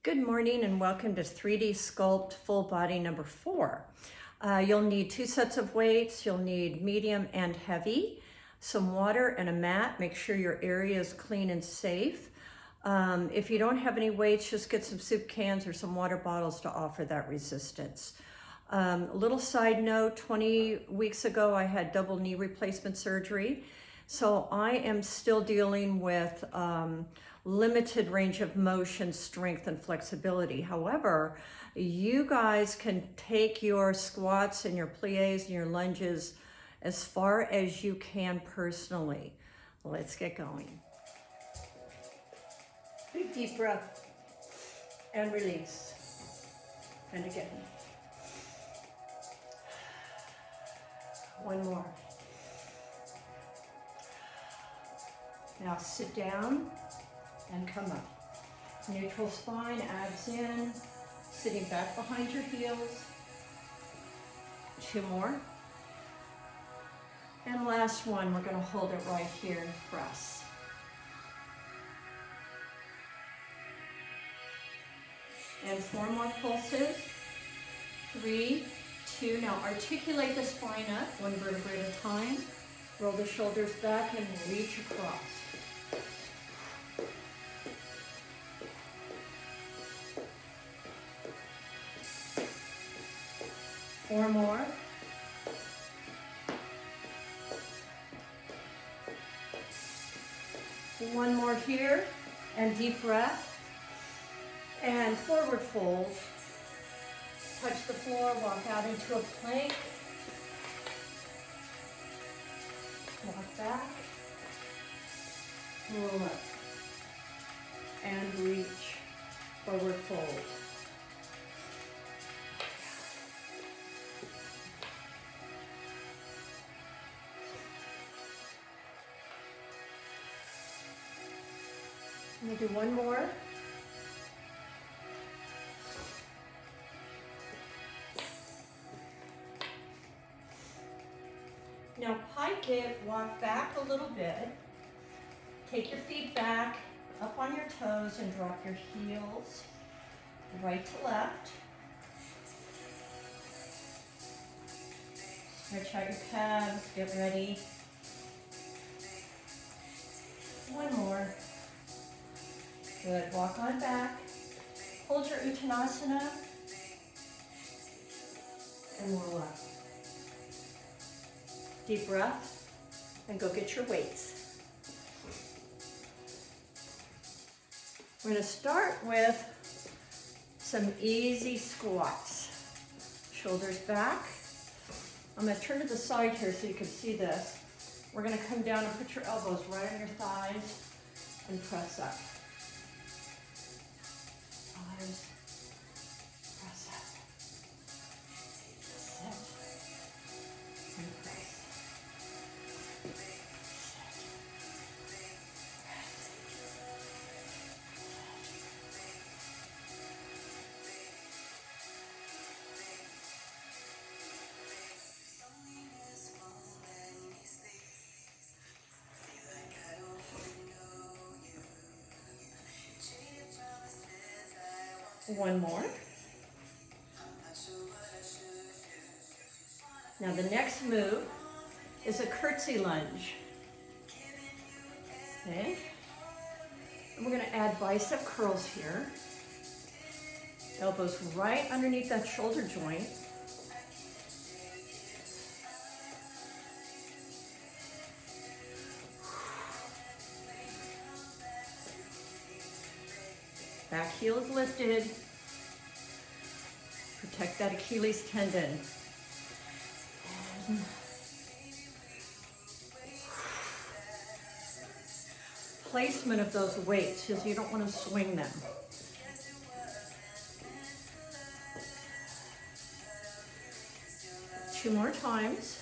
Good morning and welcome to 3D Sculpt Full Body number 4. You'll need 2 sets of weights. You'll need medium and heavy, some water and a mat. Make sure your area is clean and safe. If you don't have any weights, just get some soup cans or some water bottles to offer that resistance. A little side note, 20 weeks ago I had double knee replacement surgery. So I am still dealing with limited range of motion, strength, and flexibility. However, you guys can take your squats and your plies and your lunges as far as you can personally. Let's get going. Big deep breath and release. And again. One more. Now sit down and come up. Neutral spine, abs in, sitting back behind your heels. 2 more. And last one, we're going to hold it right here and press. And 4 more pulses. 3, 2. Now articulate the spine up, 1 vertebrae at a time. Roll the shoulders back and reach across. 4 more. One more here, and deep breath. And forward fold. Touch the floor, walk out into a plank. Walk back. Roll up. And reach. Forward fold. I'm going to do 1 more. Now pike it, walk back a little bit. Take your feet back, up on your toes, and drop your heels right to left. Stretch out your calves, get ready. 1 more. Good, walk on back. Hold your Uttanasana and roll up. Deep breath and go get your weights. We're going to start with some easy squats. Shoulders back. I'm going to turn to the side here so you can see this. We're going to come down and put your elbows right on your thighs and press up. Press up. Sit. And press. One more. Now the next move is a curtsy lunge. Okay. And we're going to add bicep curls here. Elbows right underneath that shoulder joint. Back heel is lifted. Protect that Achilles tendon. And placement of those weights, because you don't want to swing them. Two more times.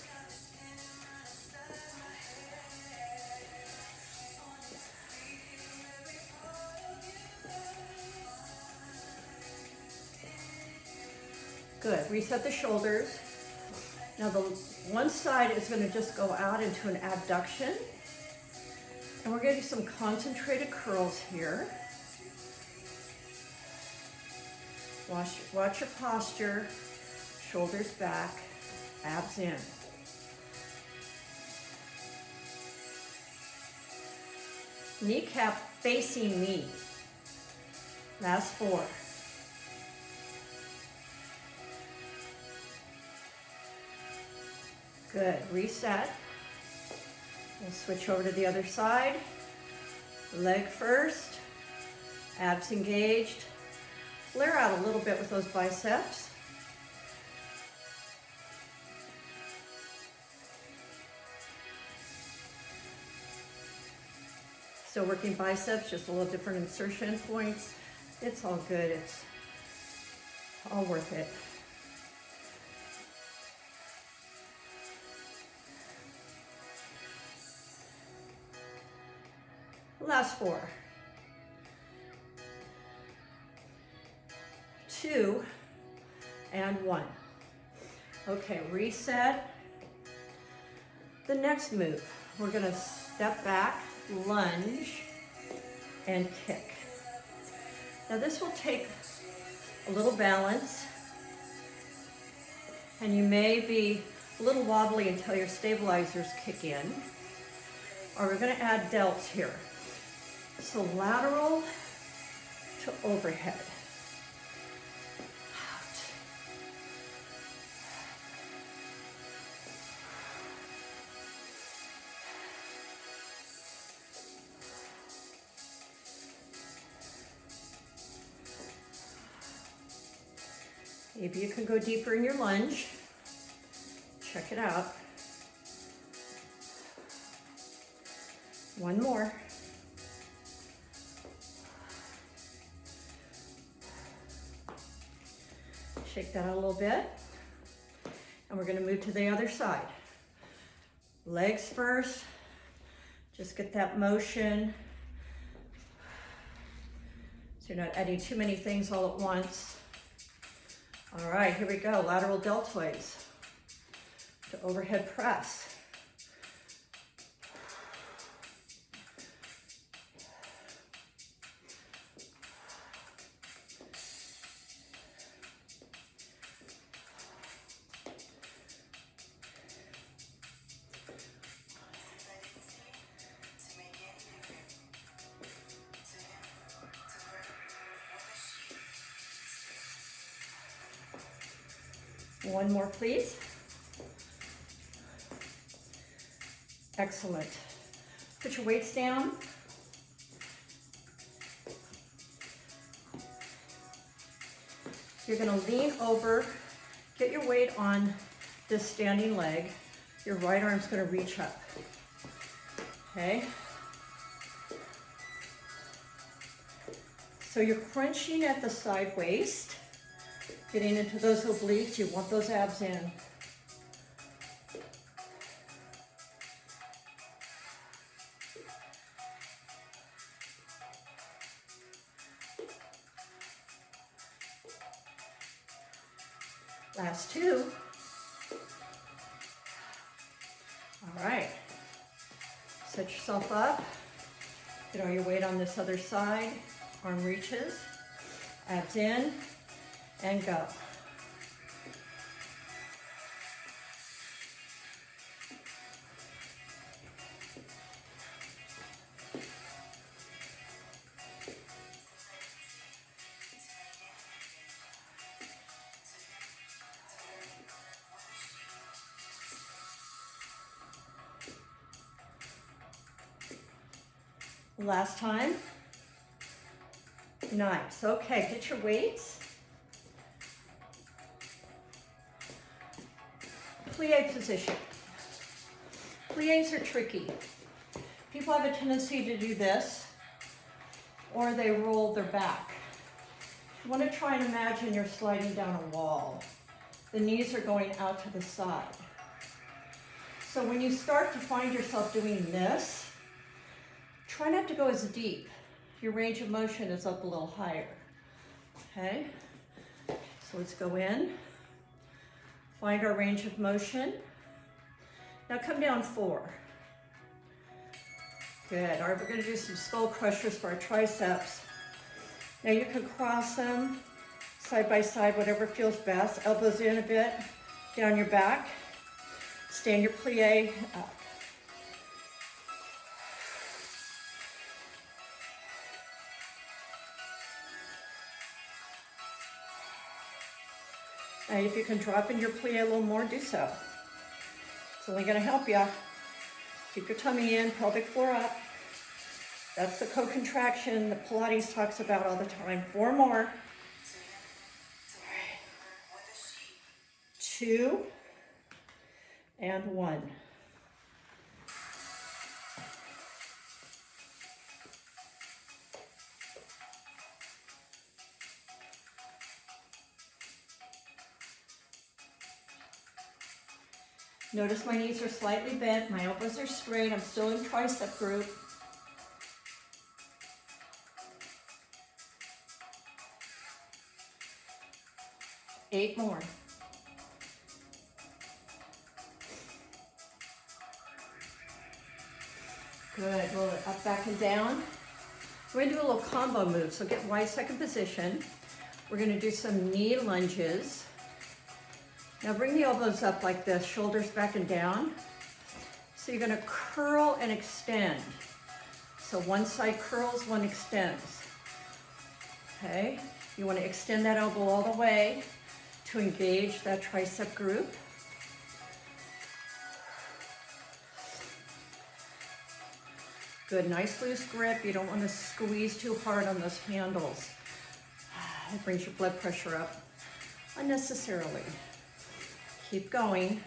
Good, reset the shoulders. Now the one side is going to just go out into an abduction. And we're going to do some concentrated curls here. Watch your posture, shoulders back, abs in. Kneecap facing knee. Last 4. Good, reset. We'll switch over to the other side. Leg first, abs engaged. Flare out a little bit with those biceps. Still working biceps, just a little different insertion points. It's all good, it's all worth it. Last 4. 2 and 1. Okay, reset. The next move, we're gonna step back, lunge, and kick. Now this will take a little balance, and you may be a little wobbly until your stabilizers kick in. Or we're gonna add delts here. So lateral to overhead. Out. Maybe you can go deeper in your lunge. Check it out. One more. Shake that out a little bit. And we're gonna move to the other side. Legs first. Just get that motion. So you're not adding too many things all at once. All right, here we go. Lateral deltoids to overhead press. One more, please. Excellent. Put your weights down. You're going to lean over, get your weight on this standing leg. Your right arm's going to reach up. Okay? So you're crunching at the side waist. Getting into those obliques, you want those abs in. Last 2. All right. Set yourself up. Get all your weight on this other side. Arm reaches. Abs in. And go. Last time. Nice. Okay, get your weights. Plie position. Plies are tricky. People have a tendency to do this, or they roll their back. You want to try and imagine you're sliding down a wall. The knees are going out to the side. So when you start to find yourself doing this, try not to go as deep. Your range of motion is up a little higher. Okay? So let's go in. Find our range of motion. Now come down 4. Good. All right, we're going to do some skull crushers for our triceps. Now you can cross them, side by side, whatever feels best. Elbows in a bit, down your back. Stand your plie up. And if you can drop in your plie a little more, do so. It's only going to help you. Keep your tummy in, pelvic floor up. That's the co-contraction that Pilates talks about all the time. 4 more. All right. 2 and 1. Notice my knees are slightly bent, my elbows are straight, I'm still in tricep group. Eight more. Good, roll it up, back, and down. We're gonna do a little combo move, so get wide second position. We're gonna do some knee lunges. Now bring the elbows up like this, shoulders back and down. So you're gonna curl and extend. So one side curls, one extends. Okay, you wanna extend that elbow all the way to engage that tricep group. Good, nice loose grip. You don't wanna squeeze too hard on those handles. It brings your blood pressure up unnecessarily. Keep going,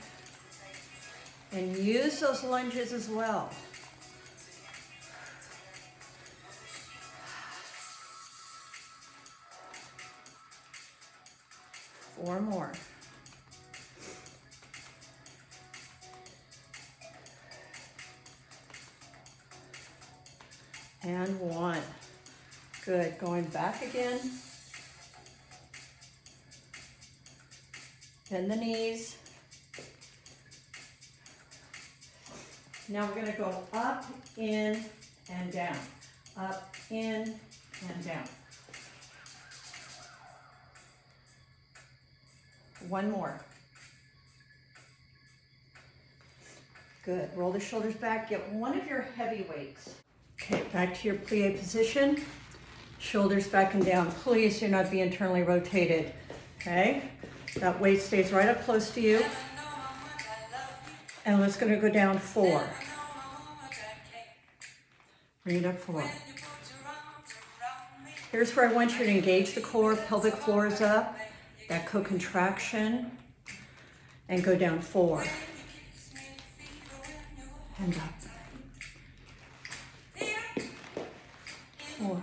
and use those lunges as well. Four more. And 1. Good, going back again. Bend the knees. Now we're going to go up, in, and down. Up, in, and down. 1 more. Good. Roll the shoulders back. Get one of your heavy weights. Okay, back to your plie position. Shoulders back and down. Please do not be internally rotated. Okay? That weight stays right up close to you. And it's going to go down 4. Bring it up 4. Here's where I want you to engage the core. Pelvic floor is up. That co-contraction. And go down 4. And up. 4,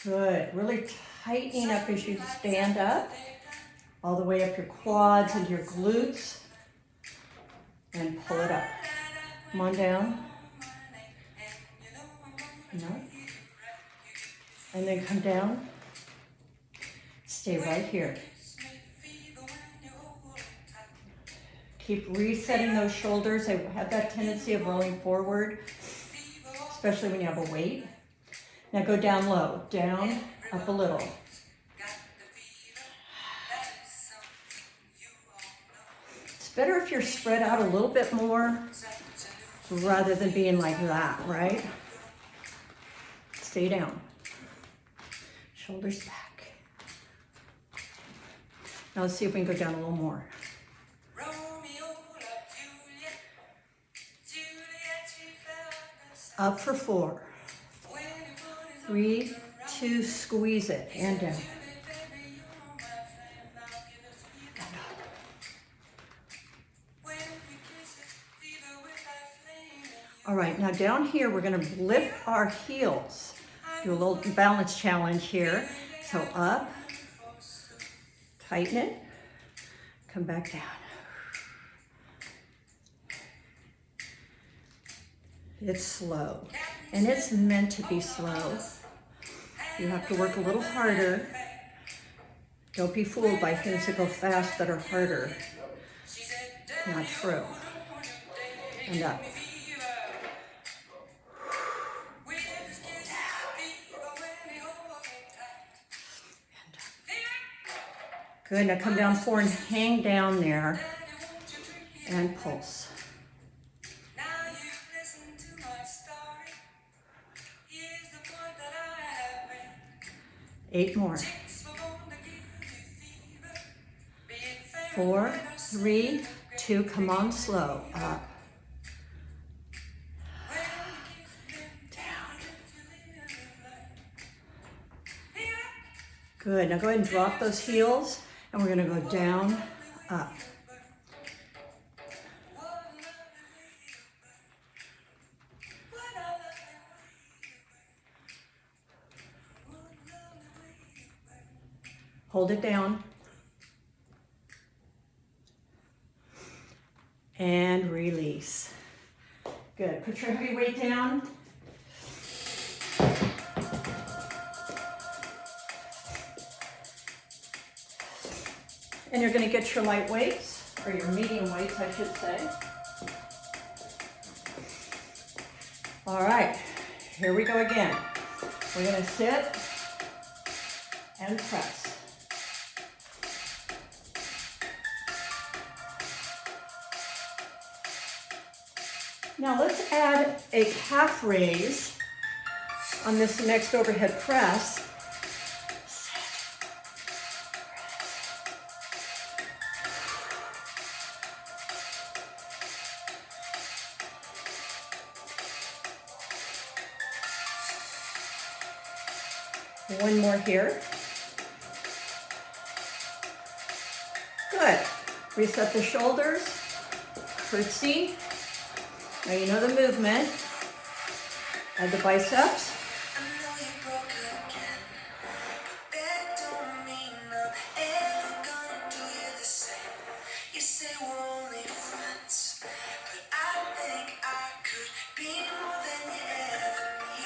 3. Good. Really tightening up as you stand up. All the way up your quads and your glutes. And pull it up. Come on down. No. And then come down. Stay right here. Keep resetting those shoulders. They have that tendency of rolling forward, especially when you have a weight. Now go down low. Down, up a little. It's better if you're spread out a little bit more rather than being like that, right? Stay down. Shoulders back. Now let's see if we can go down a little more. Up for 4. 3, 2, squeeze it, and down. All right, now down here, we're gonna lift our heels. Do a little balance challenge here. So up, tighten it, come back down. It's slow, and it's meant to be slow. You have to work a little harder. Don't be fooled by things that go fast that are harder. Not true. And up. Good, now come down 4 and hang down there and pulse. 8 more. 4, 3, 2, come on slow, up. Good, now go ahead and drop those heels and we're gonna go down, up. Hold it down. And release. Good, put your heavy weight down. And you're going to get your light weights, or your medium weights, I should say. All right, here we go again. We're going to sit and press. Now let's add a calf raise on this next overhead press. One more here. Good. Reset the shoulders. Curtsy. Now you know the movement. Add the biceps.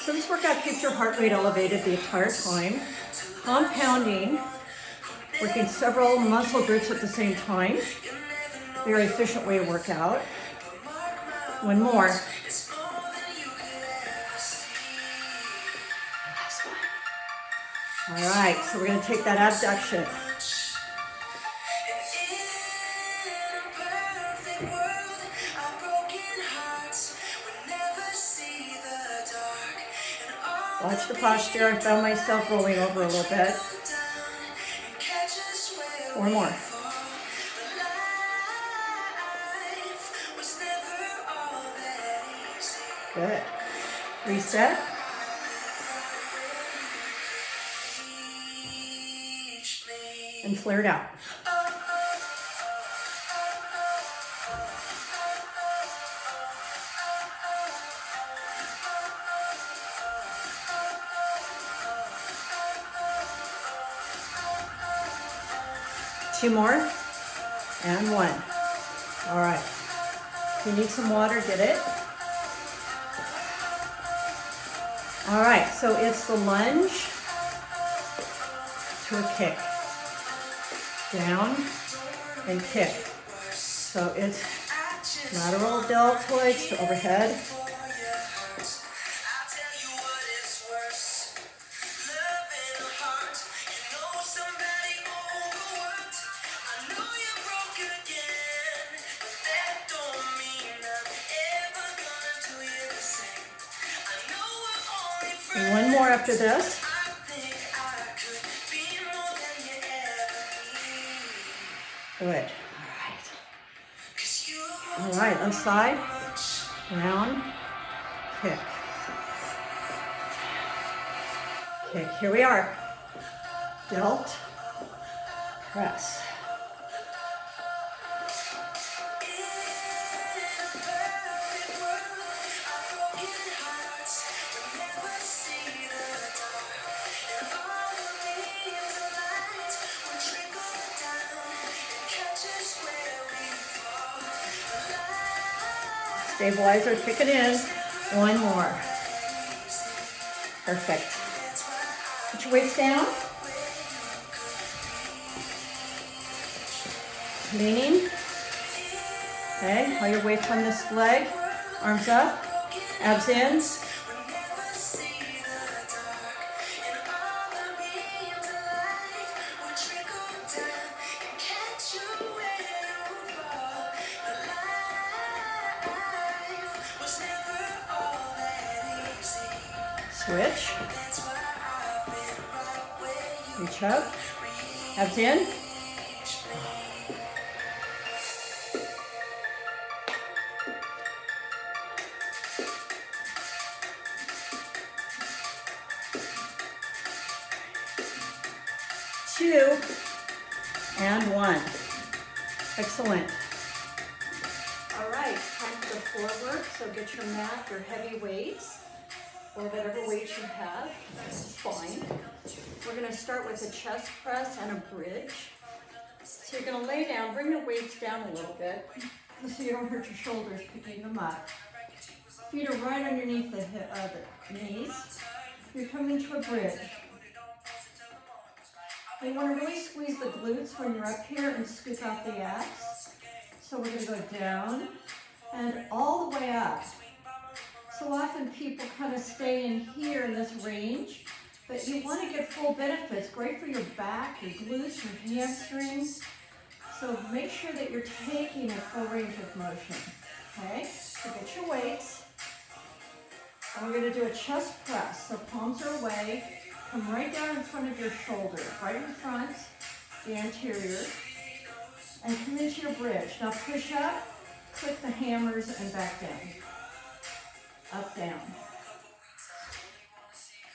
So this workout keeps your heart rate elevated the entire time. Compounding, working several muscle groups at the same time. Very efficient way to work out. One more. All right, so we're going to take that abduction. Watch the posture. I found myself rolling over a little bit. 4 more. Good. Reset. And flare it out. Two more, and 1. All right. If you need some water, get it. All right, so it's the lunge to a kick. Down and kick. So it's lateral deltoids to overhead. And 1 more after this. Good. All right, left side. Down. Kick. Kick. Here we are. Delt. Press. Stabilizer, kick it in. 1 more. Perfect. Put your weights down. Leaning. Okay, all your weights on this leg. Arms up. Abs in. Switch. Reach up. Abs in. 2 and 1. Excellent. All right, time for the floor work. So get your mat, your heavy weights, or whatever weights you have. That's fine. We're going to start with a chest press and a bridge. So you're going to lay down, bring the weights down a little bit so you don't hurt your shoulders picking them up. Feet are right underneath the knees. You're coming to a bridge. You want to really squeeze the glutes when you're up here and scoop out the abs. So we're going to go down and all the way up. So often people kind of stay in here in this range, but you want to get full benefits. Great for your back, your glutes, your hamstrings. So make sure that you're taking a full range of motion. Okay, so get your weights. And we're going to do a chest press. So palms are away. Come right down in front of your shoulders, right in front, the anterior. And come into your bridge. Now push up, click the hammers, and back down. Up, down.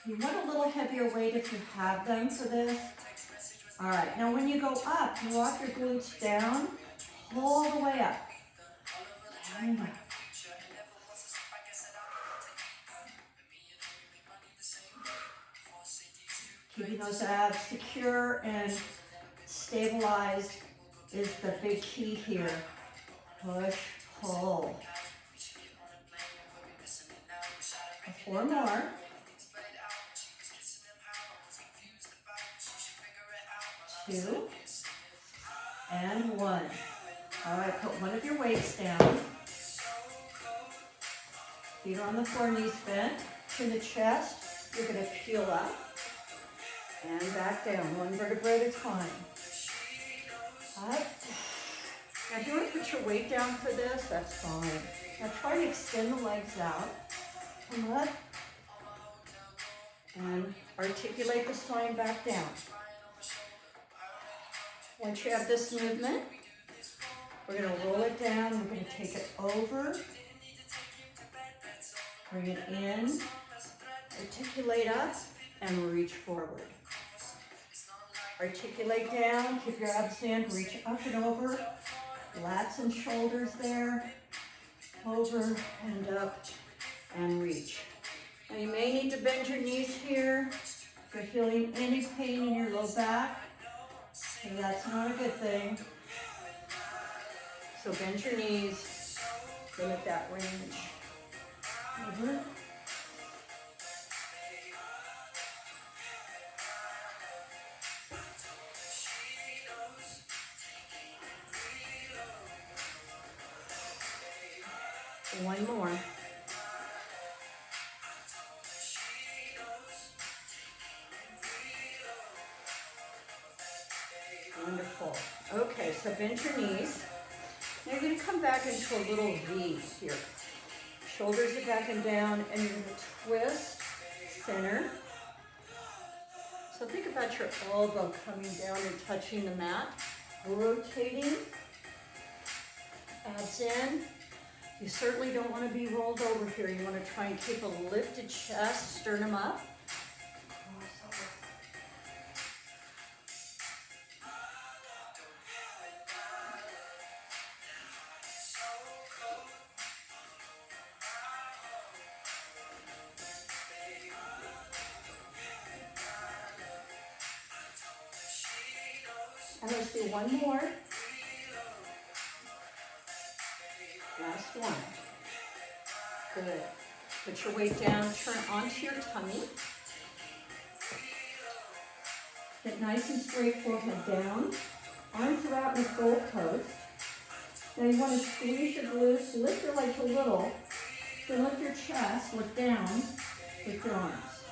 You want a little heavier weight if you have them for this. All right, now when you go up, you walk your glutes down, all the way up. And up. Keeping those abs secure and stabilized is the big key here. Push, pull. 4 more. 2 and 1. All right, put one of your weights down. Feet are on the floor, knees bent. Turn the chest. You're going to peel up and back down, one vertebra at a time. Up. Now, if you want to put your weight down for this, that's fine. Now, try to extend the legs out. Come up and articulate the spine back down. Once you have this movement, we're going to roll it down. We're going to take it over, bring it in, articulate up, and reach forward. Articulate down, keep your abs in, reach up and over, lats and shoulders there, over and up, and reach. Now you may need to bend your knees here. If you're feeling any pain in your low back, that's not a good thing. So bend your knees, limit that range. Over. One more. Wonderful. Okay, so bend your knees. Now you're going to come back into a little V here. Shoulders are back and down, and you're going to twist, center. So think about your elbow coming down and touching the mat. Rotating. Abs in. You certainly don't want to be rolled over here. You want to try and keep a lifted chest, sternum up. And let's do one more. Last one. Good. Put your weight down, turn onto your tummy. Get nice and straight, forehead down. Arms are out in the goal post. Now you want to squeeze your glutes, lift your legs a little, then lift your chest, look down with your arms.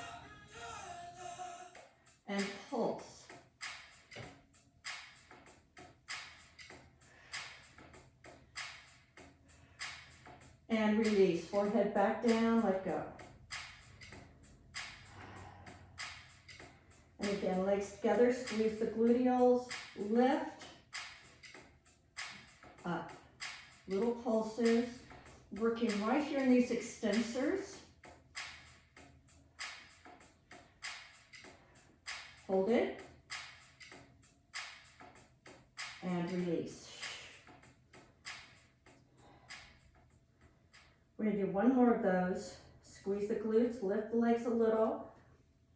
And pulse. And release. Forehead back down, let go. And again, legs together, squeeze the gluteals, lift, up. Little pulses, working right here in these extensors. Hold it. And release. We're going to do one more of those. Squeeze the glutes, lift the legs a little.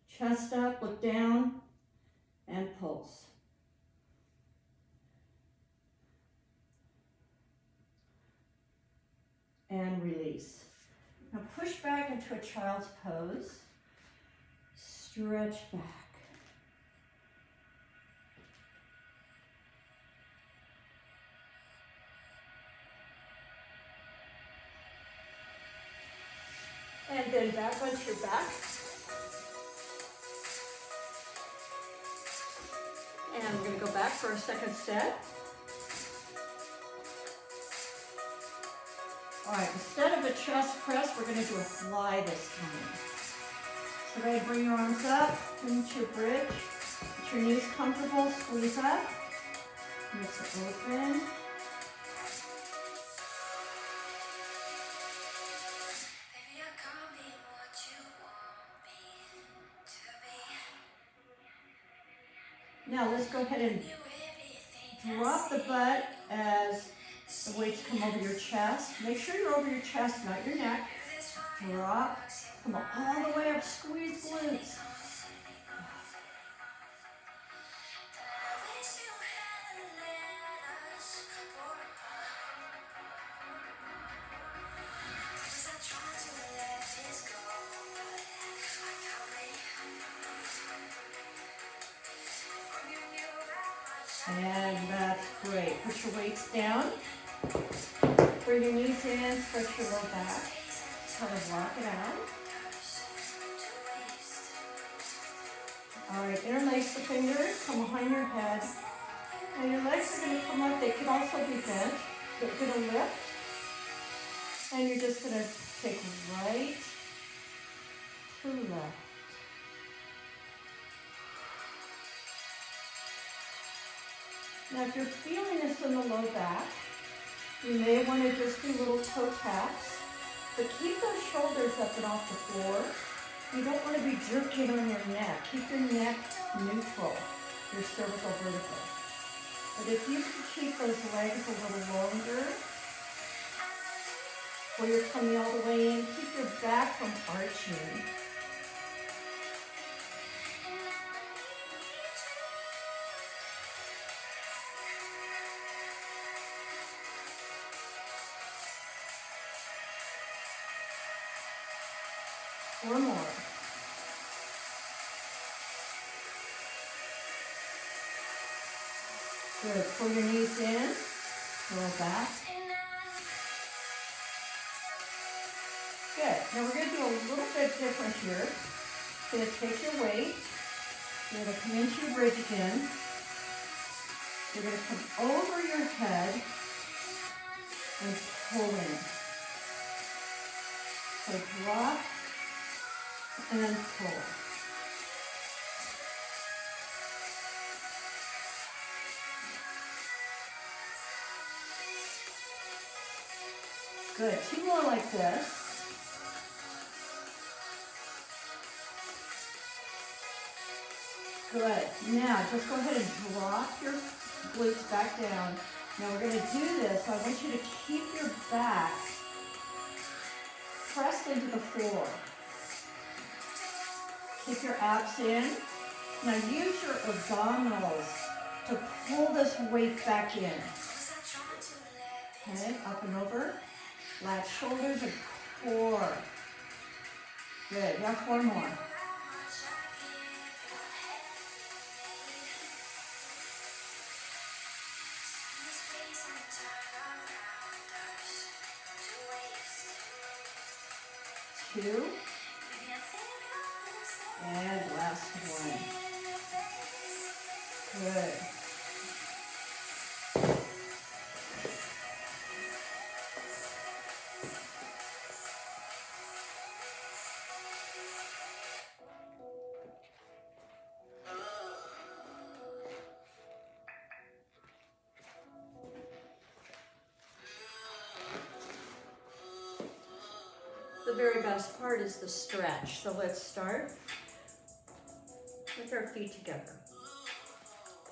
Chest up, look down, and pulse. And release. Now push back into a child's pose. Stretch back. And then back onto your back. And we're going to go back for a second set. All right, instead of a chest press, we're going to do a fly this time. So go ahead and bring your arms up into your bridge. Get your knees comfortable, squeeze up. Hips are open. Now let's go ahead and drop the butt as the weights come over your chest. Make sure you're over your chest, not your neck. Drop. Come on, all the way up. Squeeze glutes. And that's great. Put your weights down. Bring your knees in, stretch your low back. Kind of rock it out. All right, interlace the fingers, come behind your head. Now your legs are going to come up. They could also be bent. They're going to lift. And you're just going to take right to left. Now, if you're feeling this in the low back, you may want to just do little toe taps, but keep those shoulders up and off the floor. You don't want to be jerking on your neck. Keep your neck neutral, your cervical vertical. But if you can keep those legs a little longer, where you're coming all the way in, keep your back from arching. Or more. Good. Pull your knees in. Roll back. Good. Now we're going to do a little bit different here. You're going to take your weight. You're going to come into your bridge again. You're going to come over your head and pull in. So drop and pull. Good. Two more like this. Good. Now just go ahead and drop your glutes back down. Now we're going to do this. I want you to keep your back pressed into the floor. Keep your abs in. Now use your abdominals to pull this weight back in. Okay, up and over. Lat shoulders and core. Good, you have 4 more. Two. And last one. Good. The very best part is the stretch. So let's start with our feet together.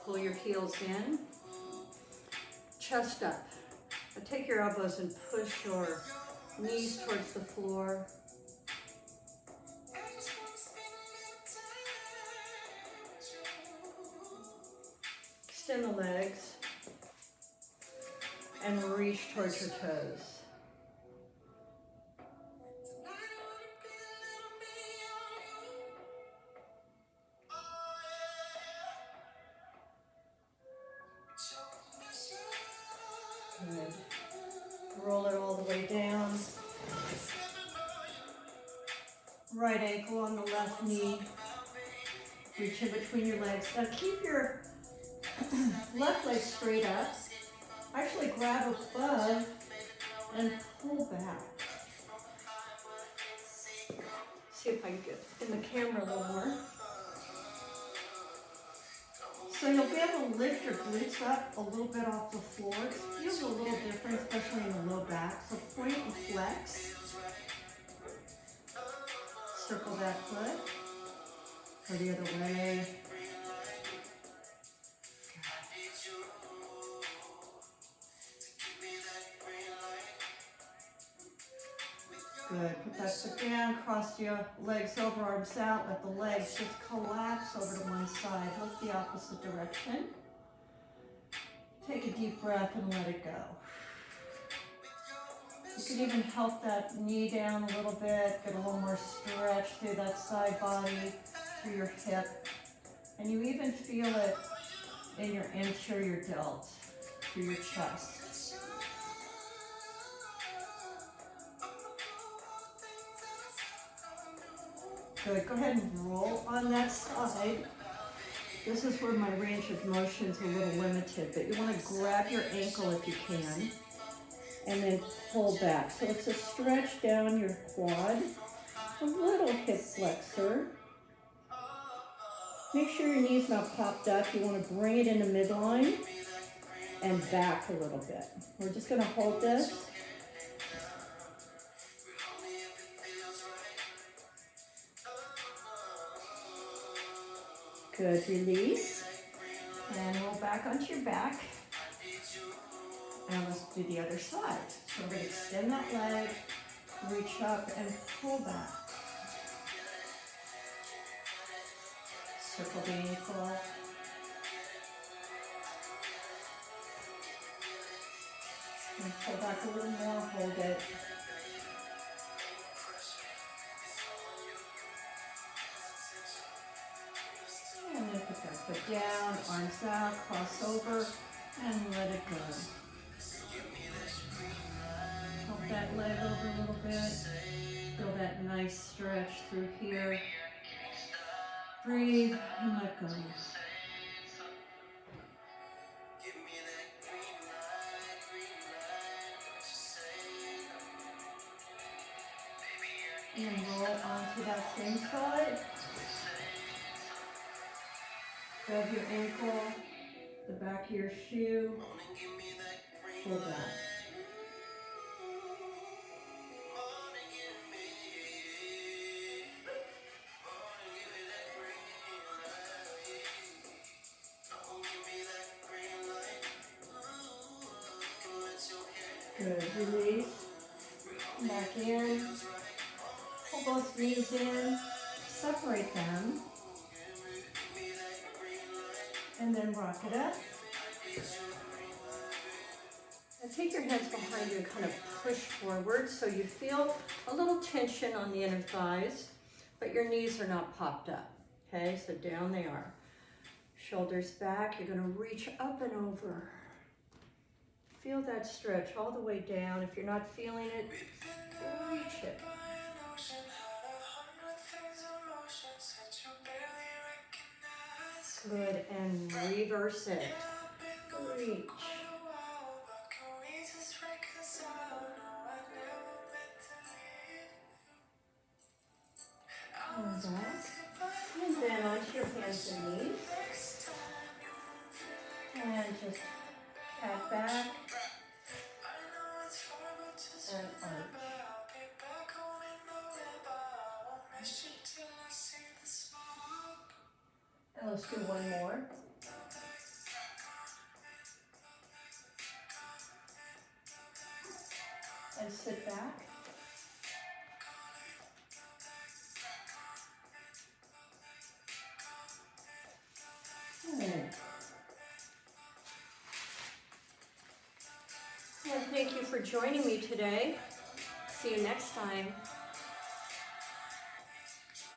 Pull your heels in, chest up. Now take your elbows and push your knees towards the floor. Extend the legs and reach towards your toes. Good. Roll it all the way down. Right ankle on the left knee. Reach in between your legs. Now keep your left leg straight up. Actually grab above and pull back. See if I can get in the camera a little more. So you'll be able to lift your glutes up a little bit off the floor. It feels a little different, especially in the low back. So point and flex. Circle that foot. Or the other way. Good. Put that foot down, cross your legs over, arms out. Let the legs just collapse over to one side. Look the opposite direction. Take a deep breath and let it go. You can even help that knee down a little bit, get a little more stretch through that side body, through your hip. And you even feel it in your anterior delt, through your chest. Good, go ahead and roll on that side. This is where my range of motion is a little limited, but you want to grab your ankle if you can, and then pull back. So it's a stretch down your quad, a little hip flexor. Make sure your knee's not popped up. You want to bring it into midline and back a little bit. We're just going to hold this. Good, release, and roll back onto your back, and let's do the other side. So we're going to extend that leg, reach up, and pull back. Circle the ankle. And pull back a little more, hold it. And then put that foot down, arms out, cross over, and let it go. Help that leg over a little bit. Feel that nice stretch through here. Breathe and let go. And roll onto that same side. Grab your ankle, the back of your shoe, pull back. Good, release, back in, pull both knees in, separate them, and then rock it up. And take your hands behind you and kind of push forward so you feel a little tension on the inner thighs, but your knees are not popped up. Okay, so down they are. Shoulders back, you're gonna reach up and over. Feel that stretch all the way down. If you're not feeling it, reach it. Good, and reverse it. Reach. And back. And then onto your hands and knees. And just cat back. And arch. And let's do one more. And sit back. Well, thank you for joining me today. See you next time.